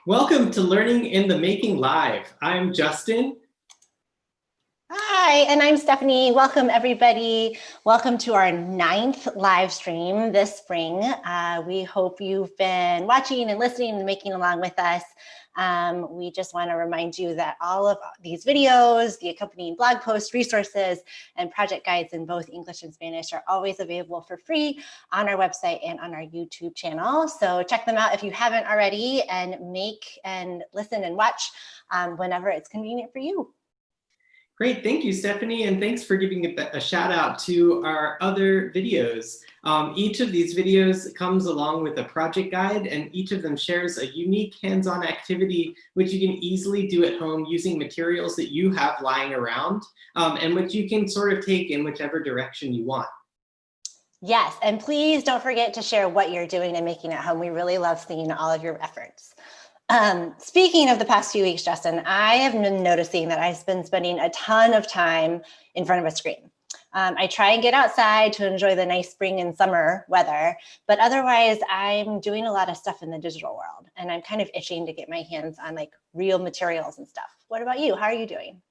Welcome to Learning in the Making Live. I'm Justin. Hi, and I'm Stephanie. Welcome, everybody. Welcome to our 9th live stream this spring. We hope you've been watching and listening and making along with us. We just want to remind you that all of these videos, the accompanying blog posts, resources, and project guides in both English and Spanish are always available for free on our website and on our YouTube channel. So check them out if you haven't already, and make and listen and watch whenever it's convenient for you. Great, thank you, Stephanie, and thanks for giving a shout out to our other videos. Each of these videos comes along with a project guide, and each of them shares a unique hands-on activity which you can easily do at home using materials that you have lying around, and which you can sort of take in whichever direction you want. Yes, and please don't forget to share what you're doing and making at home. We really love seeing all of your efforts. Speaking of the past few weeks, Justin, I have been noticing that I've been spending a ton of time in front of a screen. I try and get outside to enjoy the nice spring and summer weather, but otherwise I'm doing a lot of stuff in the digital world, and I'm kind of itching to get my hands on like real materials and stuff. What about you? How are you doing?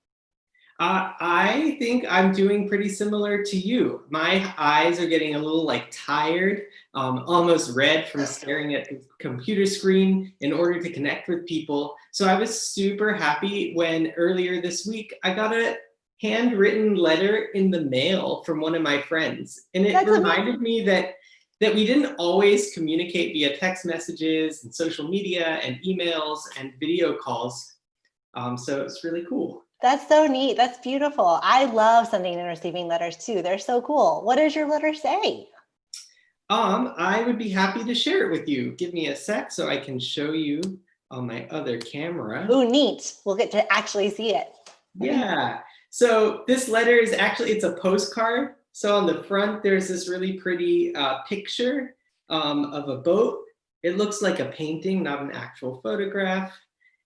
I think I'm doing pretty similar to you. My eyes are getting a little tired, almost red from staring at the computer screen in order to connect with people. So I was super happy when earlier this week I got a handwritten letter in the mail from one of my friends. And it reminded me that we didn't always communicate via text messages and social media and emails and video calls. So it's really cool. That's so neat. That's beautiful. I love sending and receiving letters too. They're so cool. What does your letter say? I would be happy to share it with you. Give me a sec so I can show you on my other camera. Oh, neat. We'll get to actually see it. Yeah. So this letter is actually, it's a postcard. So on the front, there's this really pretty picture of a boat. It looks like a painting, not an actual photograph.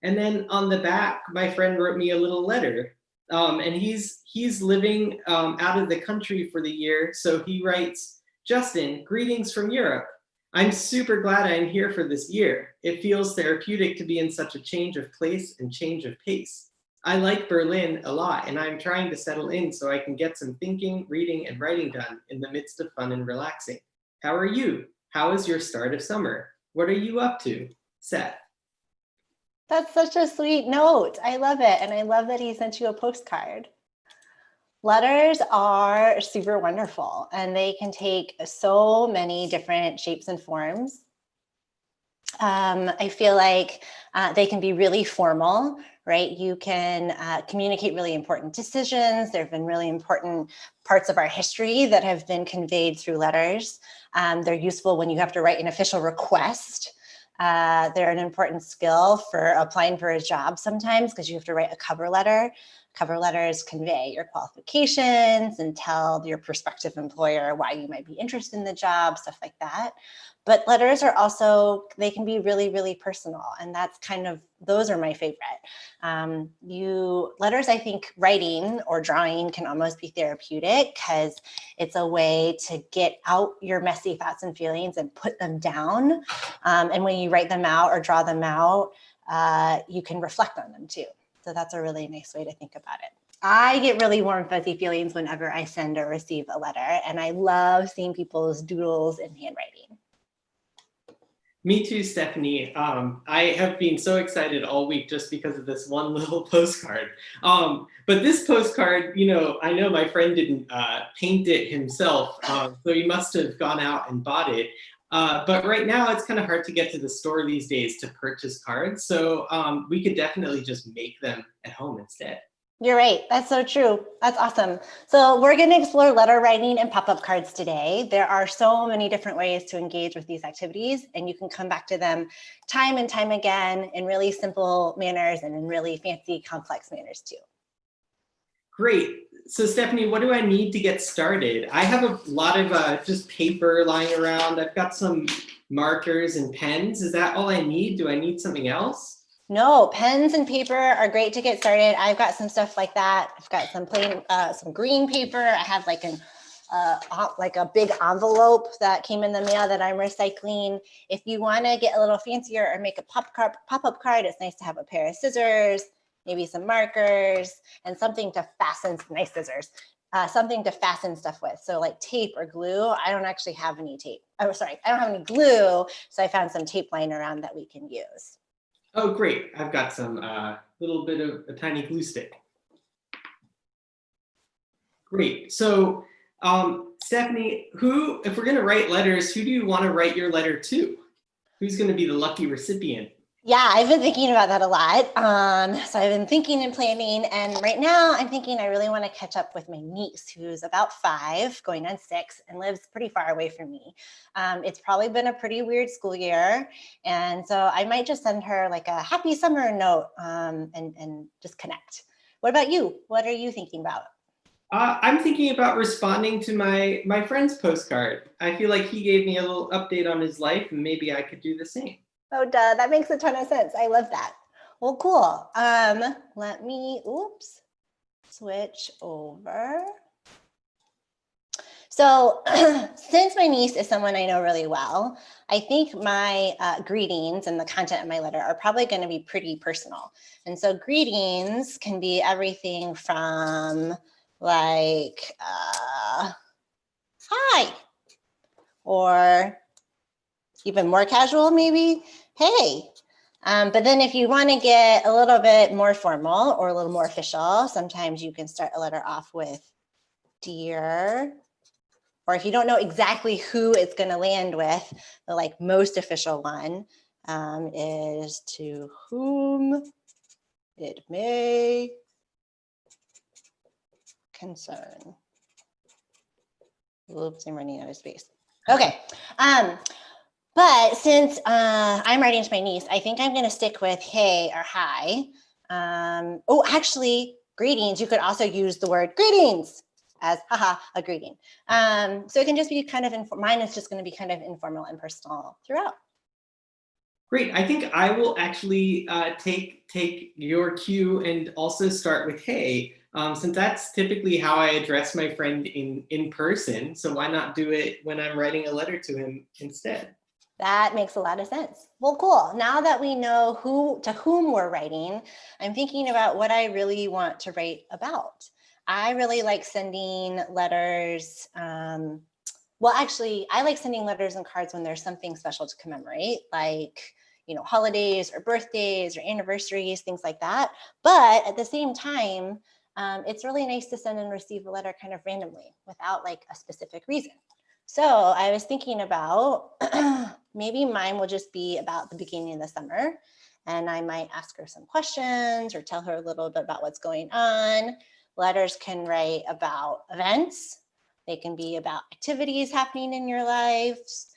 And then on the back, my friend wrote me a little letter, and he's living out of the country for the year. So he writes, "Justin, greetings from Europe. I'm super glad I'm here for this year. It feels therapeutic to be in such a change of place and change of pace. I like Berlin a lot, and I'm trying to settle in so I can get some thinking, reading, and writing done in the midst of fun and relaxing. How are you? How is your start of summer? What are you up to? Seth." That's such a sweet note. I love it. And I love that he sent you a postcard. Letters are super wonderful, and they can take so many different shapes and forms. I feel like they can be really formal, right? You can communicate really important decisions. There have been really important parts of our history that have been conveyed through letters. They're useful when you have to write an official request. They're an important skill for applying for a job sometimes, because you have to write a cover letter. Cover letters convey your qualifications and tell your prospective employer why you might be interested in the job, stuff like that. But letters are also, they can be really, really personal. And that's those are my favorite. Letters, I think writing or drawing can almost be therapeutic, because it's a way to get out your messy thoughts and feelings and put them down. And when you write them out or draw them out, you can reflect on them too. So that's a really nice way to think about it. I get really warm, fuzzy feelings whenever I send or receive a letter, and I love seeing people's doodles and handwriting. Me too, Stephanie. I have been so excited all week just because of this one little postcard. But this postcard, I know my friend didn't paint it himself, so he must have gone out and bought it. But right now, it's kind of hard to get to the store these days to purchase cards. So we could definitely just make them at home instead. You're right. That's so true. That's awesome. So we're going to explore letter writing and pop-up cards today. There are so many different ways to engage with these activities, and you can come back to them time and time again in really simple manners and in really fancy, complex manners too. Great. So Stephanie, what do I need to get started? I have a lot of just paper lying around. I've got some markers and pens. Is that all I need? Do I need something else? No, pens and paper are great to get started. I've got some stuff like that. I've got some plain, some green paper. I have like a big envelope that came in the mail that I'm recycling. If you want to get a little fancier or make a pop-up card, it's nice to have a pair of scissors, maybe some markers, and something to fasten, nice scissors, something to fasten stuff with. So like tape or glue. I don't actually have any tape. Oh, sorry, I don't have any glue. So I found some tape lying around that we can use. Oh, great. I've got some little bit of a tiny glue stick. Great. So, Stephanie, if we're going to write letters, who do you want to write your letter to? Who's going to be the lucky recipient? Yeah, I've been thinking about that a lot. So I've been thinking and planning, and right now I'm thinking I really want to catch up with my niece, who's about 5, going on 6, and lives pretty far away from me. It's probably been a pretty weird school year, and so I might just send her like a happy summer note and just connect. What about you? What are you thinking about? I'm thinking about responding to my friend's postcard. I feel like he gave me a little update on his life, and maybe I could do the same. Oh, duh, that makes a ton of sense. I love that. Well, cool. Let me, switch over. So since my niece is someone I know really well, I think my greetings and the content of my letter are probably going to be pretty personal. And so greetings can be everything from like, hi, or even more casual, maybe, hey. But then if you want to get a little bit more formal or a little more official, sometimes you can start a letter off with dear, or if you don't know exactly who it's going to land with, the like most official one is to whom it may concern. Oops, I'm running out of space. Okay. But since I'm writing to my niece, I think I'm going to stick with hey or hi. Oh, actually, greetings. You could also use the word greetings as haha, a greeting. So it can just be kind of, mine is just going to be kind of informal and personal throughout. Great. I think I will actually take your cue and also start with hey, since that's typically how I address my friend in person. So why not do it when I'm writing a letter to him instead? That makes a lot of sense. Well, cool. Now that we know to whom we're writing, I'm thinking about what I really want to write about. I really like sending letters. Well, actually, I like sending letters and cards when there's something special to commemorate, like, holidays or birthdays or anniversaries, things like that. But at the same time, it's really nice to send and receive a letter kind of randomly without like a specific reason. So I was thinking about maybe mine will just be about the beginning of the summer, and I might ask her some questions or tell her a little bit about what's going on. Letters can write about events. They can be about activities happening in your lives.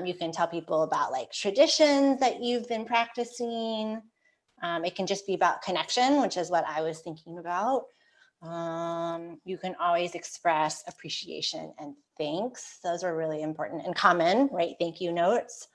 You can tell people about like traditions that you've been practicing. It can just be about connection, which is what I was thinking about. You can always express appreciation and thanks. Those are really important and common, right? Thank you notes.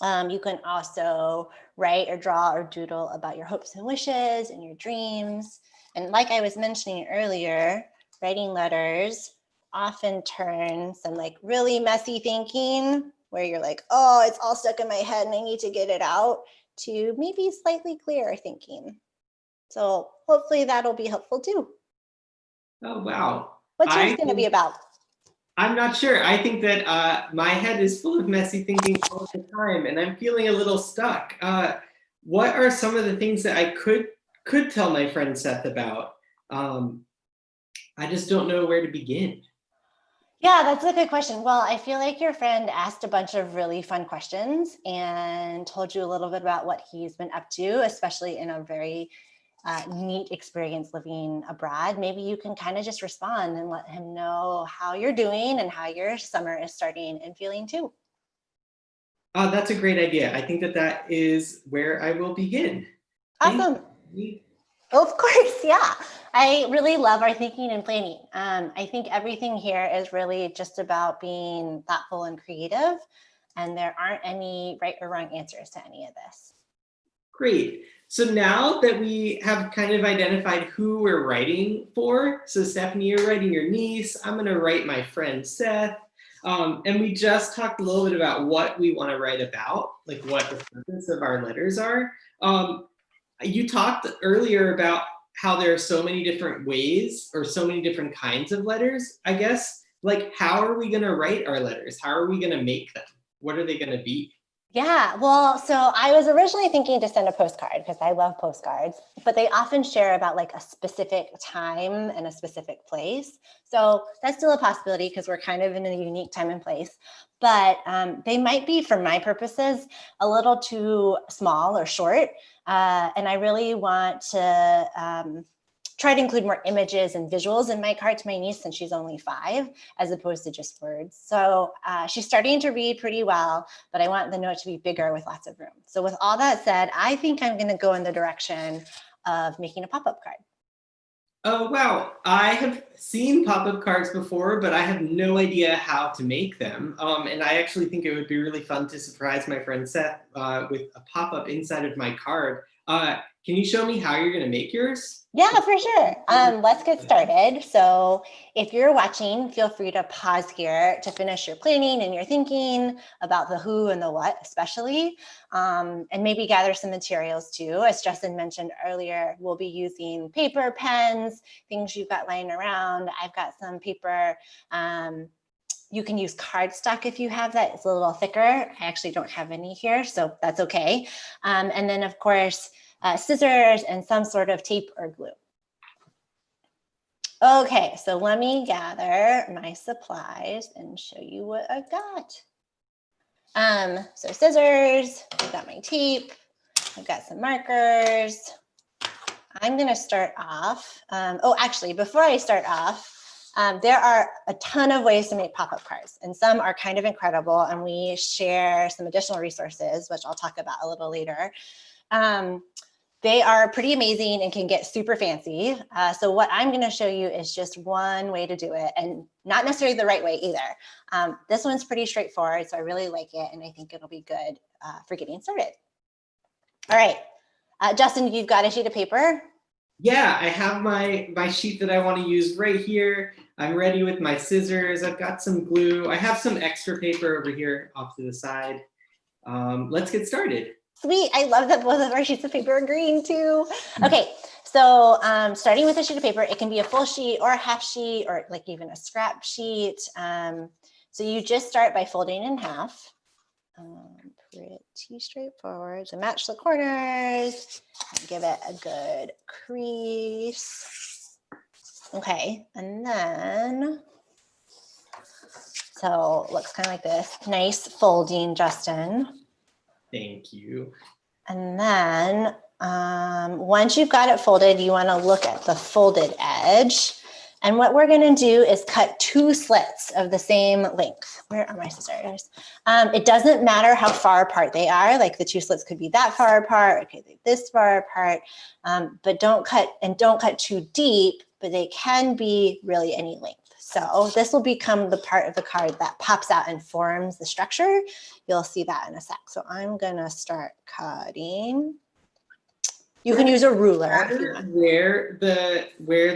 You can also write or draw or doodle about your hopes and wishes and your dreams. And like I was mentioning earlier, writing letters often turn some like really messy thinking where you're like, oh, it's all stuck in my head and I need to get it out, to maybe slightly clearer thinking. So hopefully that'll be helpful too. Oh, wow. What's yours going to be about? I'm not sure. I think that my head is full of messy thinking all the time, and I'm feeling a little stuck. What are some of the things that I could tell my friend Seth about? I just don't know where to begin. Yeah, that's a good question. Well, I feel like your friend asked a bunch of really fun questions and told you a little bit about what he's been up to, especially in a very neat experience living abroad. Maybe you can kind of just respond and let him know how you're doing and how your summer is starting and feeling too. That's a great idea. I think that is where I will begin. Awesome. Thank you. Of course, yeah. I really love our thinking and planning. I think everything here is really just about being thoughtful and creative, and there aren't any right or wrong answers to any of this. Great. So now that we have kind of identified who we're writing for, so Stephanie, you're writing your niece, I'm going to write my friend Seth. And we just talked a little bit about what we want to write about, like what the purpose of our letters are. You talked earlier about how there are so many different ways or so many different kinds of letters, I guess. Like, how are we going to write our letters? How are we going to make them? What are they going to be? Yeah, well, so I was originally thinking to send a postcard because I love postcards, but they often share about like a specific time and a specific place. So that's still a possibility because we're kind of in a unique time and place. But they might be, for my purposes, a little too small or short. And I really want to try to include more images and visuals in my card to my niece since she's only 5, as opposed to just words. So she's starting to read pretty well, but I want the note to be bigger with lots of room. So with all that said, I think I'm gonna go in the direction of making a pop-up card. Oh, wow. I have seen pop-up cards before, but I have no idea how to make them. And I actually think it would be really fun to surprise my friend Seth with a pop-up inside of my card. Can you show me how you're going to make yours? Yeah, for sure. Let's get started. So if you're watching, feel free to pause here to finish your planning and your thinking about the who and the what, especially, and maybe gather some materials too. As Justin mentioned earlier, we'll be using paper, pens, things you've got lying around. I've got some paper. You can use cardstock if you have that. It's a little thicker. I actually don't have any here, so that's okay. And then, of course, scissors and some sort of tape or glue. Okay, so let me gather my supplies and show you what I've got. So scissors, I've got my tape, I've got some markers. I'm gonna start off. Oh, actually, before I start off, there are a ton of ways to make pop-up cards, and some are kind of incredible, and we share some additional resources, which I'll talk about a little later. They are pretty amazing and can get super fancy. So what I'm going to show you is just one way to do it, and not necessarily the right way either. This one's pretty straightforward, so I really like it, and I think it'll be good for getting started. All right, Justin, you've got a sheet of paper? Yeah, I have my sheet that I want to use right here. I'm ready with my scissors. I've got some glue. I have some extra paper over here off to the side. Let's get started. Sweet, I love that both of our sheets of paper are green too. Okay, so starting with a sheet of paper, it can be a full sheet or a half sheet or like even a scrap sheet. So you just start by folding in half. Pretty straightforward. So match the corners, give it a good crease. Okay, and then, so it looks kind of like this. Nice folding, Justin. Thank you. And then once you've got it folded, you want to look at the folded edge. And what we're going to do is cut 2 slits of the same length. Where are my scissors? It doesn't matter how far apart they are. Like the 2 slits could be that far apart, okay, this far apart, but don't cut too deep, but they can be really any length. So this will become the part of the card that pops out and forms the structure. You'll see that in a sec. So I'm gonna start cutting. You can use a ruler if you want. Where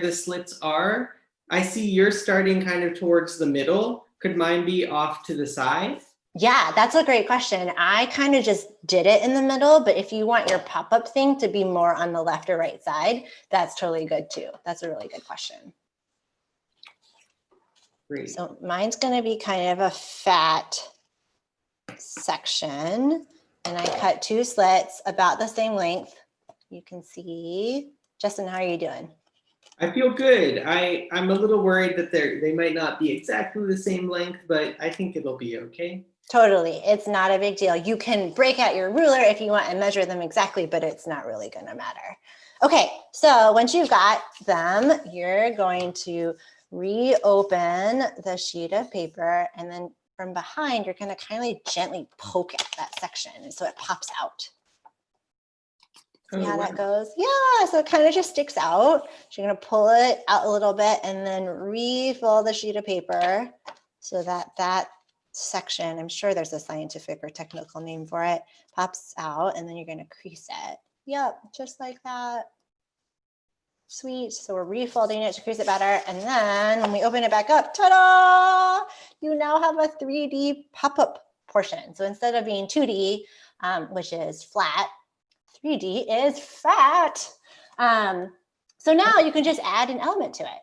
the slits are. I see you're starting kind of towards the middle. Could mine be off to the side? Yeah, that's a great question. I kind of just did it in the middle, but if you want your pop-up thing to be more on the left or right side, that's totally good too. That's a really good question. Great. So mine's going to be kind of a fat section, and I cut 2 slits about the same length. You can see. Justin, how are you doing? I feel good. I'm a little worried that they might not be exactly the same length, but I think it'll be okay. Totally. It's not a big deal. You can break out your ruler if you want and measure them exactly, but it's not really going to matter. Okay, so once you've got them, you're going to reopen the sheet of paper, and then from behind, you're going to kind of gently poke at that section so it pops out. See how that goes? Yeah, so it kind of just sticks out. So you're going to pull it out a little bit and then refold the sheet of paper so that that section, I'm sure there's a scientific or technical name for it, pops out, and then you're going to crease it. Yep, just like that. Sweet. So we're refolding it to crease it better. And then when we open it back up, ta-da! You now have a 3D pop-up portion. So instead of being 2D, which is flat, 3D is fat. So now you can just add an element to it.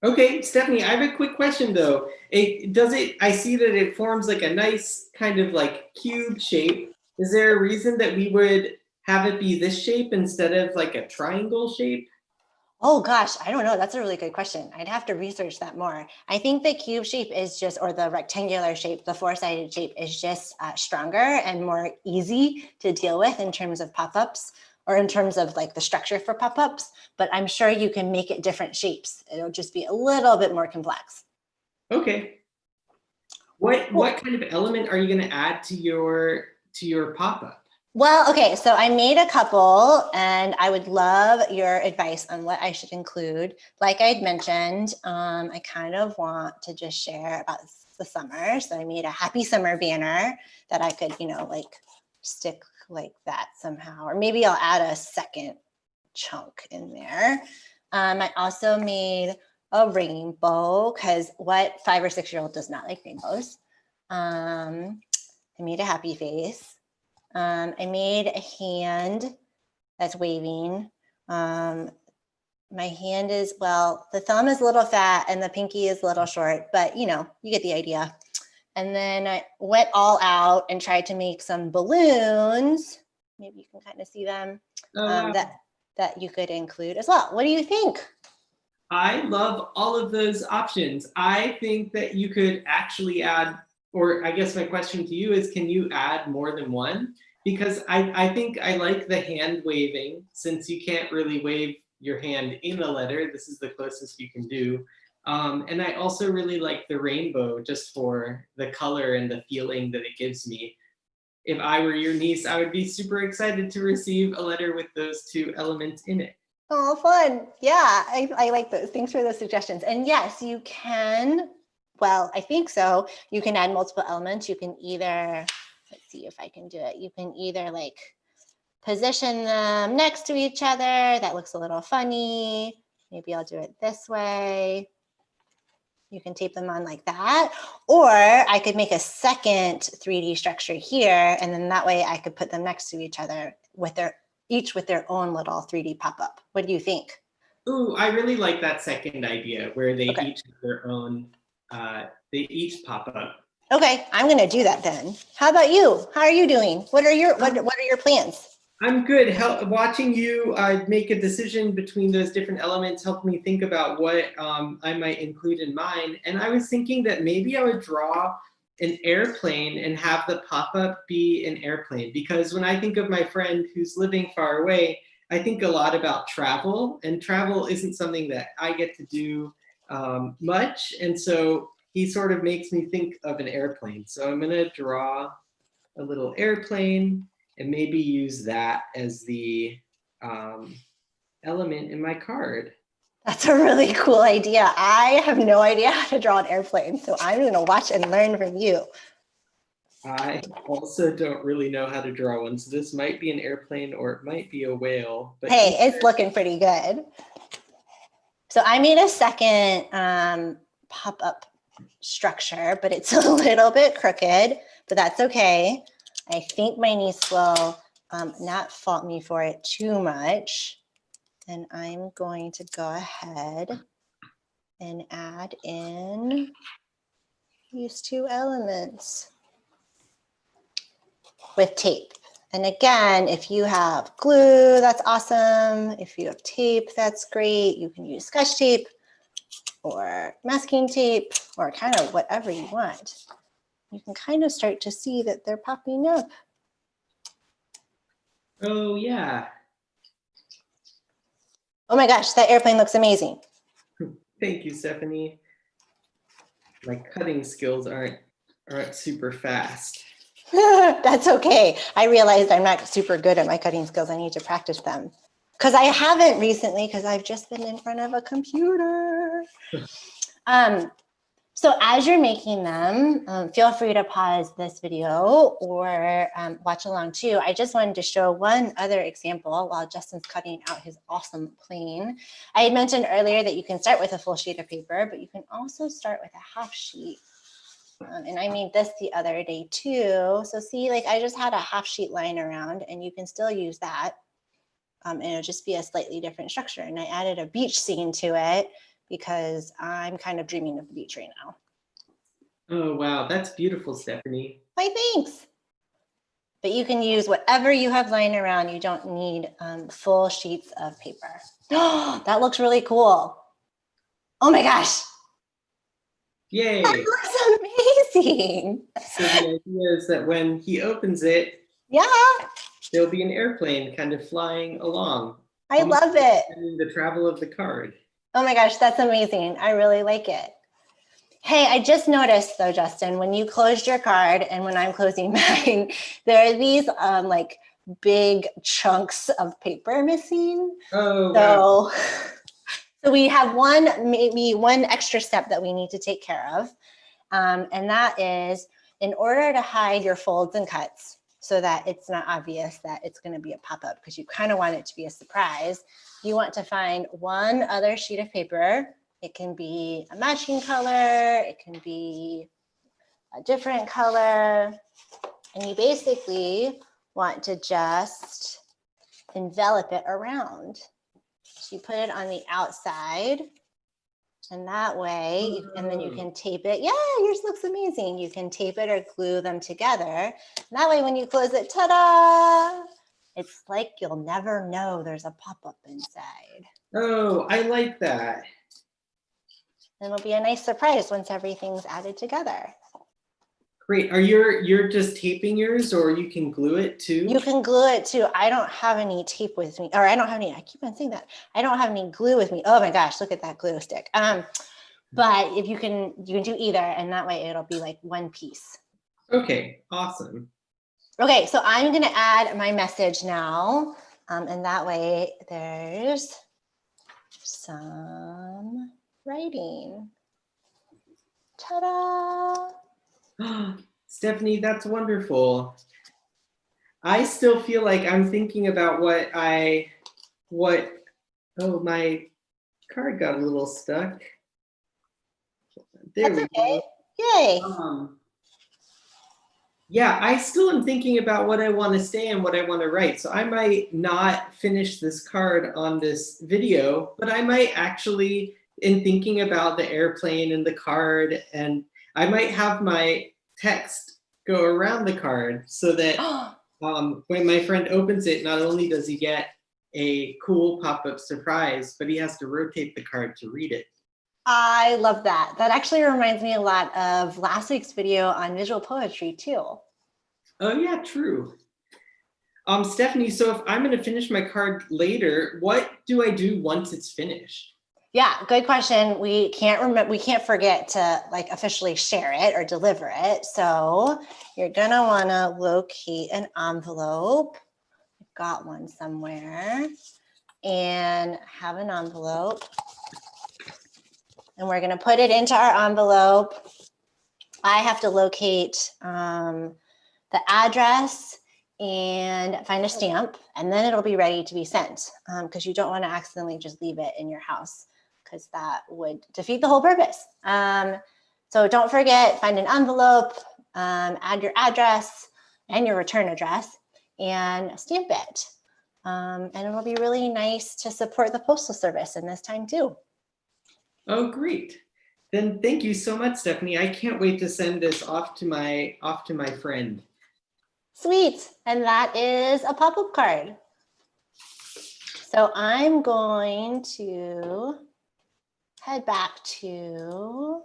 Okay, Stephanie, I have a quick question though. I see that it forms like a nice kind of like cube shape. Is there a reason that we would have it be this shape instead of like a triangle shape? Oh gosh, I don't know. That's a really good question. I'd have to research that more. I think the cube shape is just, or the rectangular shape, the four-sided shape is just stronger and more easy to deal with in terms of pop-ups, or in terms of like the structure for pop-ups, but I'm sure you can make it different shapes. It'll just be a little bit more complex. Okay. What kind of element are you going to add to your pop-up? Well, okay, so I made a couple and I would love your advice on what I should include. Like I'd mentioned, I kind of want to just share about the summer. So I made a happy summer banner that I could, like stick like that somehow, or maybe I'll add a second chunk in there. I also made a rainbow, because what 5 or 6-year-old does not like rainbows? I made a happy face. I made a hand that's waving. My hand is, well, the thumb is a little fat and the pinky is a little short, but you get the idea. And then I went all out and tried to make some balloons. Maybe you can kind of see them. Wow. That you could include as well. What do you think? I love all of those options. I think that you could actually add, or I guess my question to you is, can you add more than one? Because I think I like the hand waving, since you can't really wave your hand in a letter. This is the closest you can do. And I also really like the rainbow, just for the color and the feeling that it gives me. If I were your niece, I would be super excited to receive a letter with those two elements in it. Oh, fun. Yeah, I like those. Thanks for those suggestions. And yes, you can, well, I think so. You can add multiple elements. You can either, let's see if I can do it. You can either like position them next to each other. That looks a little funny. Maybe I'll do it this way. You can tape them on like that. Or I could make a second 3D structure here. And then that way I could put them next to each other with each with their own little 3D pop-up. What do you think? Ooh, I really like that second idea where they each have their own, they each pop up. Okay, I'm gonna do that then. How about you? How are you doing? What are your plans? I'm good. Watching you make a decision between those different elements helped me think about what I might include in mine. And I was thinking that maybe I would draw an airplane and have the pop-up be an airplane. Because when I think of my friend who's living far away, I think a lot about travel, and travel isn't something that I get to do much. And so he sort of makes me think of an airplane. So I'm gonna draw a little airplane and maybe use that as the element in my card. That's a really cool idea. I have no idea how to draw an airplane, so I'm going to watch and learn from you. I also don't really know how to draw one, so this might be an airplane or it might be a whale. But hey, it's looking pretty good. So I made a second pop-up structure, but it's a little bit crooked, but that's okay. I think my niece will not fault me for it too much. And I'm going to go ahead and add in these two elements with tape. And again, if you have glue, that's awesome. If you have tape, that's great. You can use Scotch tape or masking tape or kind of whatever you want. You can kind of start to see that they're popping up. Oh, yeah. Oh my gosh, that airplane looks amazing. Thank you, Stephanie. My cutting skills aren't super fast. That's okay. I realized I'm not super good at my cutting skills. I need to practice them. Because I haven't recently, because I've just been in front of a computer. So as you're making them, feel free to pause this video or watch along too. I just wanted to show one other example while Justin's cutting out his awesome plane. I had mentioned earlier that you can start with a full sheet of paper, but you can also start with a half sheet. And I made this the other day too. So see, like I just had a half sheet lying around and you can still use that. And it'll just be a slightly different structure. And I added a beach scene to it because I'm kind of dreaming of the beach right now. Oh, wow. That's beautiful, Stephanie. Why, thanks. But you can use whatever you have lying around. You don't need full sheets of paper. Oh, that looks really cool. Oh my gosh. Yay. That looks amazing. So the idea is that when he opens it, yeah, there'll be an airplane kind of flying along. I love it. The travel of the card. Oh my gosh, that's amazing. I really like it. Hey, I just noticed though, Justin, when you closed your card and when I'm closing mine, there are these like big chunks of paper missing. Oh, wow. So we have maybe one extra step that we need to take care of. And that is in order to hide your folds and cuts so that it's not obvious that it's going to be a pop-up because you kind of want it to be a surprise, you want to find one other sheet of paper. It can be a matching color, it can be a different color, and you basically want to just envelop it around. So you put it on the outside, and that way, and then you can tape it. Yeah, yours looks amazing. You can tape it or glue them together. And that way, when you close it, ta-da! It's like you'll never know there's a pop-up inside. Oh, I like that. And it'll be a nice surprise once everything's added together. Great. Are you're just taping yours, or you can glue it too? You can glue it too. I don't have any tape with me, or I don't have any, I keep on saying that. I don't have any glue with me. Oh my gosh, look at that glue stick. But if you can do either, and that way it'll be like one piece. Okay, awesome. Okay, so I'm gonna add my message now. And that way there's some writing. Ta-da! Stephanie, that's wonderful. I still feel like I'm thinking about oh, my card got a little stuck. There we go. Yay. Yeah, I still am thinking about what I want to say and what I want to write. So I might not finish this card on this video, but I might actually, in thinking about the airplane and the card, and I might have my text go around the card so that when my friend opens it, not only does he get a cool pop-up surprise, but he has to rotate the card to read it. I love that. That actually reminds me a lot of last week's video on visual poetry too. Oh yeah, true. Stephanie, so if I'm going to finish my card later, what do I do once it's finished? Yeah, good question. We can't forget to like officially share it or deliver it. So you're gonna want to locate an envelope. I've got one somewhere, and have an envelope. And we're gonna put it into our envelope. I have to locate the address and find a stamp, and then it'll be ready to be sent because you don't want to accidentally just leave it in your house because that would defeat the whole purpose. So don't forget, find an envelope, add your address and your return address, and stamp it. And it'll be really nice to support the Postal Service in this time too. Oh, great. Then thank you so much, Stephanie. I can't wait to send this off to my friend. Sweet. And that is a pop-up card. So I'm going to head back to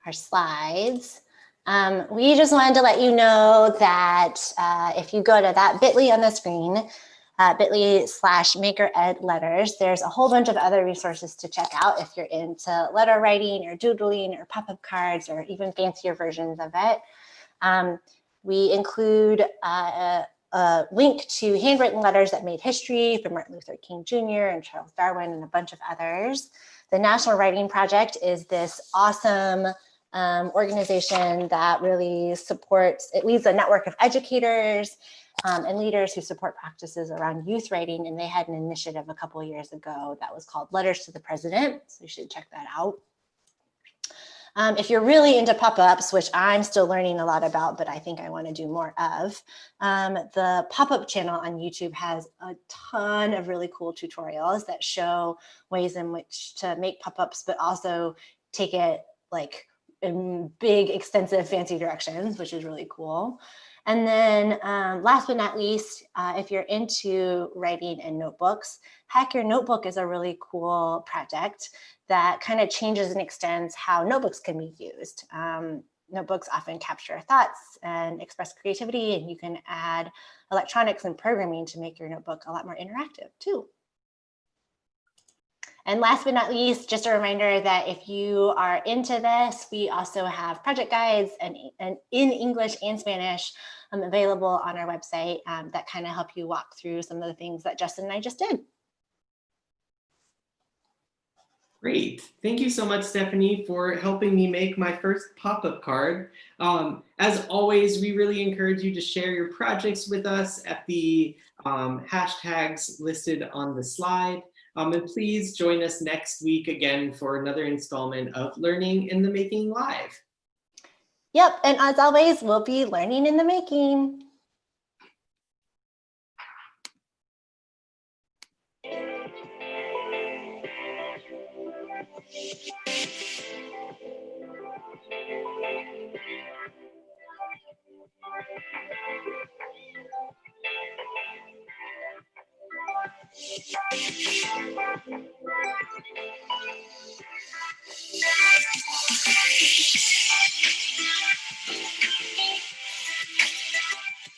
our slides. We just wanted to let you know that if you go to that bit.ly on the screen, bit.ly/makeredletters, there's a whole bunch of other resources to check out if you're into letter writing or doodling or pop-up cards or even fancier versions of it. We include a link to handwritten letters that made history from Martin Luther King Jr. and Charles Darwin and a bunch of others. The National Writing Project is this awesome organization that really supports, it leads a network of educators and leaders who support practices around youth writing. And they had an initiative a couple of years ago that was called Letters to the President. So you should check that out. If you're really into pop-ups, which I'm still learning a lot about, but I think I want to do more of, the pop-up channel on YouTube has a ton of really cool tutorials that show ways in which to make pop-ups, but also take it like in big, extensive, fancy directions, which is really cool. And then last but not least, if you're into writing in notebooks, Hack Your Notebook is a really cool project that kind of changes and extends how notebooks can be used. Notebooks often capture thoughts and express creativity, and you can add electronics and programming to make your notebook a lot more interactive too. And last but not least, just a reminder that if you are into this, we also have project guides and in English and Spanish available on our website that kind of help you walk through some of the things that Justin and I just did. Great. Thank you so much, Stephanie, for helping me make my first pop-up card. As always, we really encourage you to share your projects with us at the hashtags listed on the slide. And please join us next week again for another installment of Learning in the Making Live. Yep, and as always, we'll be learning in the making.